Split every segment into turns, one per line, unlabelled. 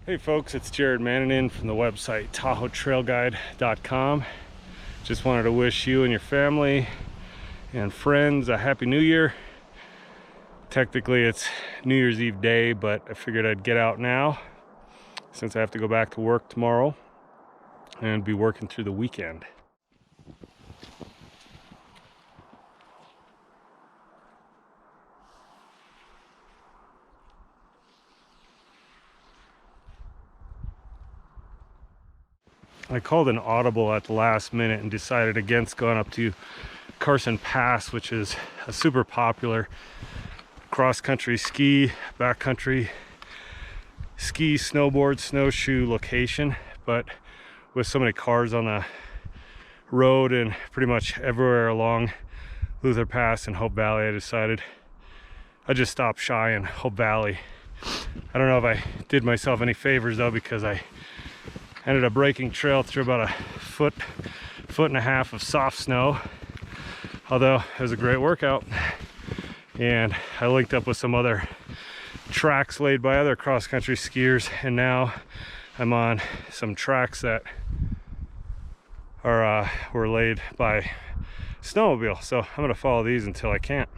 Hey folks, it's Jared Mannanen from the website TahoeTrailGuide.com. Just wanted to wish you and your family and friends a Happy New Year. Technically it's New Year's Eve day, but I figured I'd get out now since I have to go back to work tomorrow and be working through the weekend. I called an audible at the last minute and decided against going up to Carson Pass, which is a super popular cross-country ski, backcountry ski, snowboard, snowshoe location. But with so many cars on the road and pretty much everywhere along Luther Pass and Hope Valley, I decided I'd just stop shy in Hope Valley. I don't know if I did myself any favors though, because I ended up breaking trail through about a foot and a half of soft snow, although it was a great workout. And I linked up with some other tracks laid by other cross-country skiers, and now I'm on some tracks that are were laid by snowmobile, so I'm gonna follow these until I can't.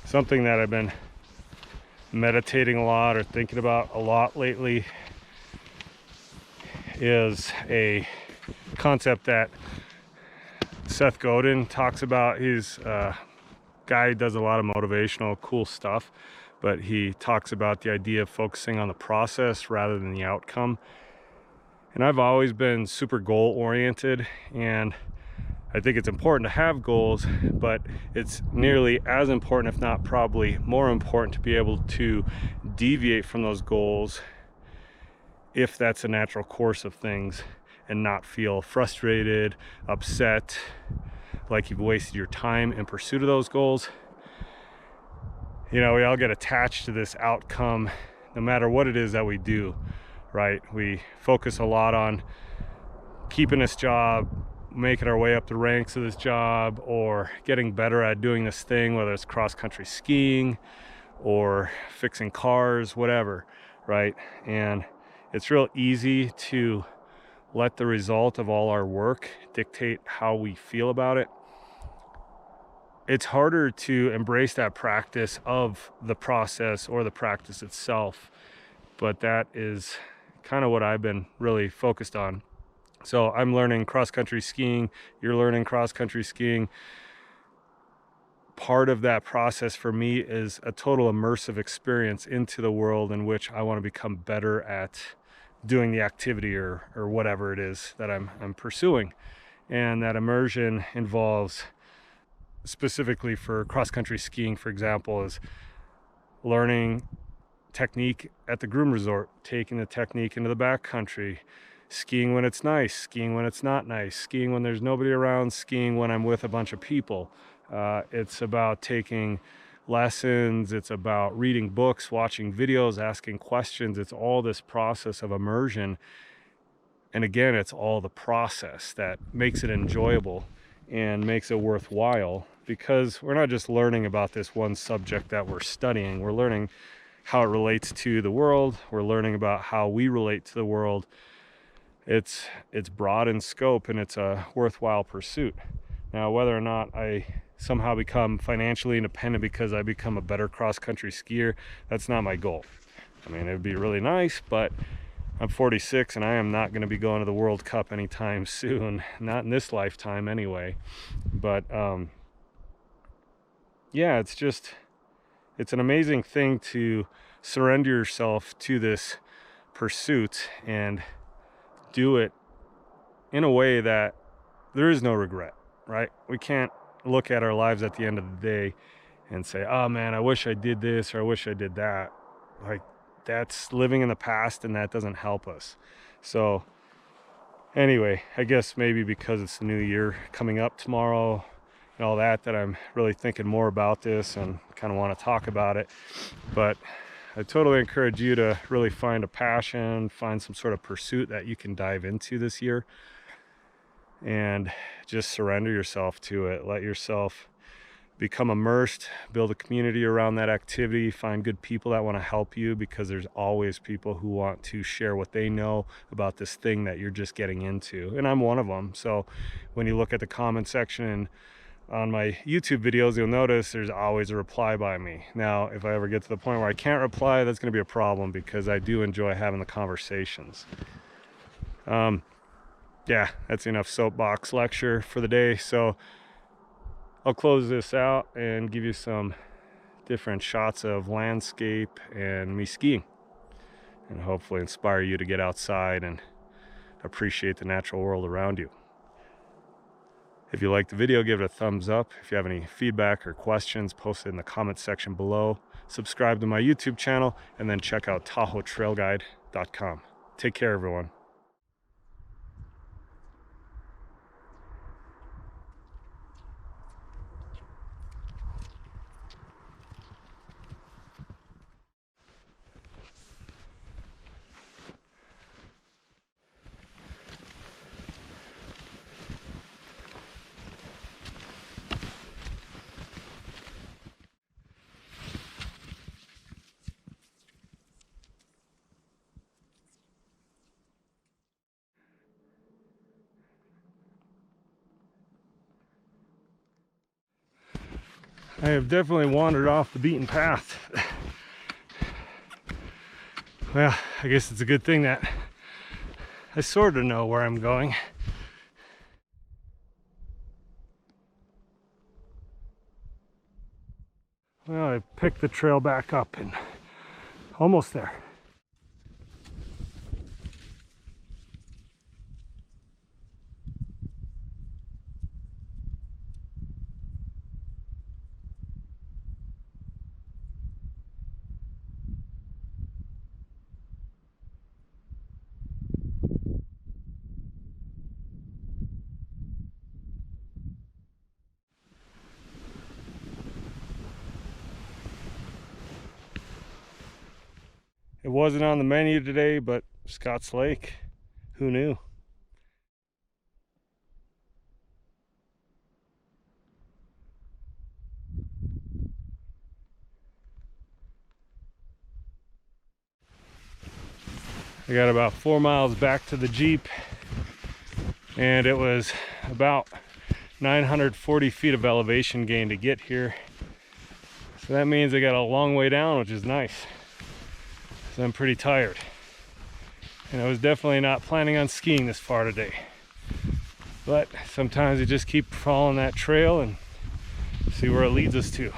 Something that I've been meditating a lot or thinking about a lot lately is a concept that Seth Godin talks about. He's a guy who does a lot of motivational, cool stuff, but he talks about the idea of focusing on the process rather than the outcome. And I've always been super goal oriented, and I think it's important to have goals, but it's nearly as important, if not probably more important, to be able to deviate from those goals if that's a natural course of things, and not feel frustrated, upset, like you've wasted your time in pursuit of those goals. You know, we all get attached to this outcome no matter what it is that we do, right? We focus a lot on keeping this job, making our way up the ranks of this job, or getting better at doing this thing, whether it's cross-country skiing or fixing cars, whatever, right? And it's real easy to let the result of all our work dictate how we feel about it. It's harder to embrace that practice of the process or the practice itself, but that is kind of what I've been really focused on. So I'm learning cross-country skiing, you're learning cross-country skiing. Part of that process for me is a total immersive experience into the world in which I want to become better at doing the activity or whatever it is that I'm pursuing. And that immersion involves, specifically for cross-country skiing, for example, is learning technique at the groom resort, taking the technique into the backcountry, skiing when it's nice, skiing when it's not nice, skiing when there's nobody around, skiing when I'm with a bunch of people. It's about taking lessons, it's about reading books, watching videos, asking questions. It's all this process of immersion. And again, it's all the process that makes it enjoyable and makes it worthwhile, because we're not just learning about this one subject that we're studying. We're learning how it relates to the world. We're learning about how we relate to the world. It's broad in scope, and it's a worthwhile pursuit. Now, whether or not I somehow become financially independent because I become a better cross-country skier, that's not my goal. I mean, it would be really nice, but I'm 46 and I am not going to be going to the World Cup anytime soon, not in this lifetime anyway. But yeah, it's an amazing thing to surrender yourself to this pursuit and do it in a way that there is no regret, right? We can't look at our lives at the end of the day and say, oh man, I wish I did this or I wish I did that. Like, that's living in the past, and that doesn't help us. So anyway, I guess maybe because it's the new year coming up tomorrow and all that, that I'm really thinking more about this and kind of want to talk about it. But I totally encourage you to really find a passion, find some sort of pursuit that you can dive into this year, and just surrender yourself to it. Let yourself become immersed, build a community around that activity, find good people that want to help you, because there's always people who want to share what they know about this thing that you're just getting into. And I'm one of them. So when you look at the comment section on my YouTube videos, you'll notice there's always a reply by me. Now, if I ever get to the point where I can't reply, that's going to be a problem, because I do enjoy having the conversations. Yeah, that's enough soapbox lecture for the day. So I'll close this out and give you some different shots of landscape and me skiing, and hopefully inspire you to get outside and appreciate the natural world around you. If you liked the video, give it a thumbs up. If you have any feedback or questions, post it in the comment section below. Subscribe to my YouTube channel, and then check out TahoeTrailGuide.com. Take care, everyone. I have definitely wandered off the beaten path. Well, I guess it's a good thing that I sort of know where I'm going. Well, I picked the trail back up and almost there. It wasn't on the menu today, but Scotts Lake, who knew? I got about 4 miles back to the Jeep, and it was about 940 feet of elevation gain to get here. So that means I got a long way down, which is nice. So I'm pretty tired. And I was definitely not planning on skiing this far today. But sometimes you just keep following that trail and see where it leads us to.